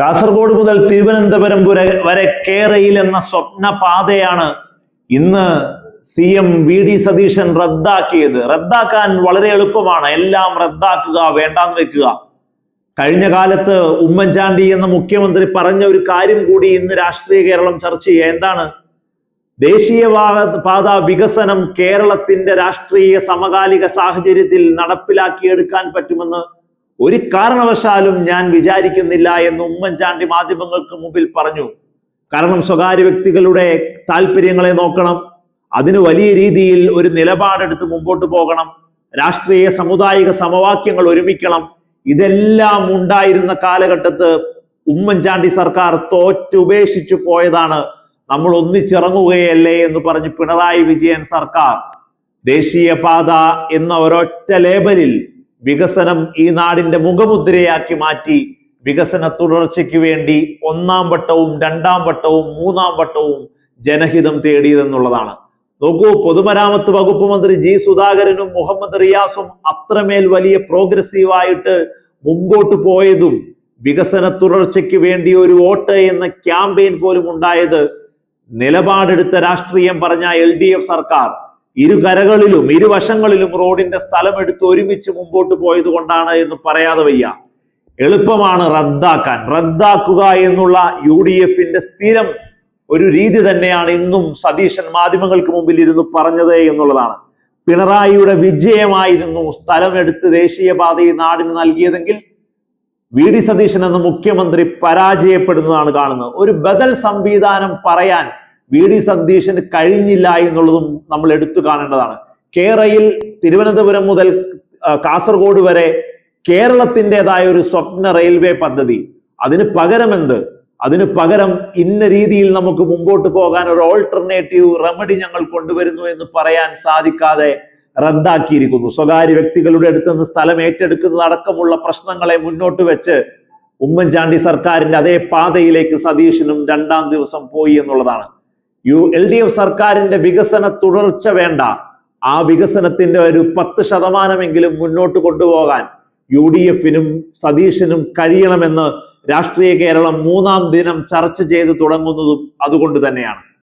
കാസർഗോഡ് മുതൽ തിരുവനന്തപുരം വരെ കേരയിൽ എന്ന സ്വപ്ന പാതയാണ് ഇന്ന് CM VD സതീശൻ റദ്ദാക്കിയത്. റദ്ദാക്കാൻ വളരെ എളുപ്പമാണ്. എല്ലാം റദ്ദാക്കുക, വേണ്ടാന്ന് വെക്കുക. കഴിഞ്ഞ കാലത്ത് ഉമ്മൻചാണ്ടി എന്ന മുഖ്യമന്ത്രി പറഞ്ഞ ഒരു കാര്യം കൂടി ഇന്ന് രാഷ്ട്രീയ കേരളം ചർച്ച ചെയ്യുക. എന്താണ്? ദേശീയപാത വികസനം കേരളത്തിന്റെ രാഷ്ട്രീയ സമകാലിക സാഹചര്യത്തിൽ നടപ്പിലാക്കിയെടുക്കാൻ പറ്റുമെന്ന് ഒരു കാരണവശാലും ഞാൻ വിചാരിക്കുന്നില്ല എന്ന് ഉമ്മൻചാണ്ടി മാധ്യമങ്ങൾക്ക് മുമ്പിൽ പറഞ്ഞു. കാരണം സ്വകാര്യ വ്യക്തികളുടെ താല്പര്യങ്ങളെ നോക്കണം, അതിന് വലിയ രീതിയിൽ ഒരു നിലപാടെടുത്ത് മുമ്പോട്ട് പോകണം, രാഷ്ട്രീയ സാമുദായിക സമവാക്യങ്ങൾ ഒരുമിക്കണം. ഇതെല്ലാം ഉണ്ടായിരുന്ന കാലഘട്ടത്ത് ഉമ്മൻചാണ്ടി സർക്കാർ തോറ്റുപേക്ഷിച്ചു പോയതാണ്. നമ്മൾ ഒന്നിച്ചിറങ്ങുകയല്ലേ എന്ന് പറഞ്ഞ് പിണറായി വിജയൻ സർക്കാർ ദേശീയപാത എന്ന ഒരൊറ്റ ലേബലിൽ വികസനം ഈ നാടിന്റെ മുഖമുദ്രയാക്കി മാറ്റി വികസന തുടർച്ചയ്ക്ക് വേണ്ടി ഒന്നാം വട്ടവും രണ്ടാം വട്ടവും മൂന്നാം വട്ടവും ജനഹിതം തേടിയതെന്നുള്ളതാണ്. നോക്കൂ, പൊതുമരാമത്ത് വകുപ്പ് മന്ത്രി G സുധാകരനും മുഹമ്മദ് റിയാസും അത്രമേൽ വലിയ പ്രോഗ്രസീവായിട്ട് മുമ്പോട്ട് പോയതും വികസന തുടർച്ചയ്ക്ക് വേണ്ടി ഒരു വോട്ട് എന്ന ക്യാമ്പയിൻ പോലും ഉണ്ടായത് നിലപാടെടുത്ത രാഷ്ട്രീയം പറഞ്ഞ LDF സർക്കാർ ഇരുകരകളിലും ഇരുവശങ്ങളിലും റോഡിന്റെ സ്ഥലമെടുത്ത് ഒരുമിച്ച് മുമ്പോട്ട് പോയത് കൊണ്ടാണ് എന്ന് പറയാതെ വയ്യ. എളുപ്പമാണ് റദ്ദാക്കാൻ. റദ്ദാക്കുക എന്നുള്ള UDFന്റെ സ്ഥിരം ഒരു രീതി തന്നെയാണ് ഇന്നും സതീശൻ മാധ്യമങ്ങൾക്ക് മുമ്പിൽ ഇരുന്ന് പറഞ്ഞത് എന്നുള്ളതാണ്. പിണറായിയുടെ വിജയമായിരുന്നു സ്ഥലമെടുത്ത് ദേശീയപാതയിൽ നാടിന് നൽകിയതെങ്കിൽ VD സതീശൻ എന്ന മുഖ്യമന്ത്രി പരാജയപ്പെടുന്നതാണ് കാണുന്നത്. ഒരു ബദൽ സംവിധാനം പറയാൻ VD സതീശന് കഴിഞ്ഞില്ല എന്നുള്ളതും നമ്മൾ എടുത്തു കാണേണ്ടതാണ്. കേരയിൽ തിരുവനന്തപുരം മുതൽ കാസർഗോഡ് വരെ കേരളത്തിൻ്റെതായ ഒരു സ്വപ്ന റെയിൽവേ പദ്ധതി, അതിന് പകരമെന്ത്? അതിന് പകരം ഇന്ന രീതിയിൽ നമുക്ക് മുമ്പോട്ട് പോകാൻ ഒരു ഓൾട്ടർനേറ്റീവ് റെമഡി ഞങ്ങൾ കൊണ്ടുവരുന്നു എന്ന് പറയാൻ സാധിക്കാതെ റദ്ദാക്കിയിരിക്കുന്നു. സ്വകാര്യ വ്യക്തികളുടെ അടുത്ത് നിന്ന് സ്ഥലം ഏറ്റെടുക്കുന്നത് അടക്കമുള്ള പ്രശ്നങ്ങളെ മുന്നോട്ട് വെച്ച് ഉമ്മൻചാണ്ടി സർക്കാരിന്റെ അതേ പാതയിലേക്ക് സതീശനും രണ്ടാം ദിവസം പോയി എന്നുള്ളതാണ്. LDF സർക്കാരിന്റെ വികസന തുടർച്ച വേണ്ട, ആ വികസനത്തിന്റെ ഒരു 10% മുന്നോട്ട് കൊണ്ടുപോകാൻ UDFനും സതീശനും കഴിയണമെന്ന് രാഷ്ട്രീയ കേരളം മൂന്നാം ദിനം ചർച്ച ചെയ്ത് തുടങ്ങുന്നതും അതുകൊണ്ട് തന്നെയാണ്.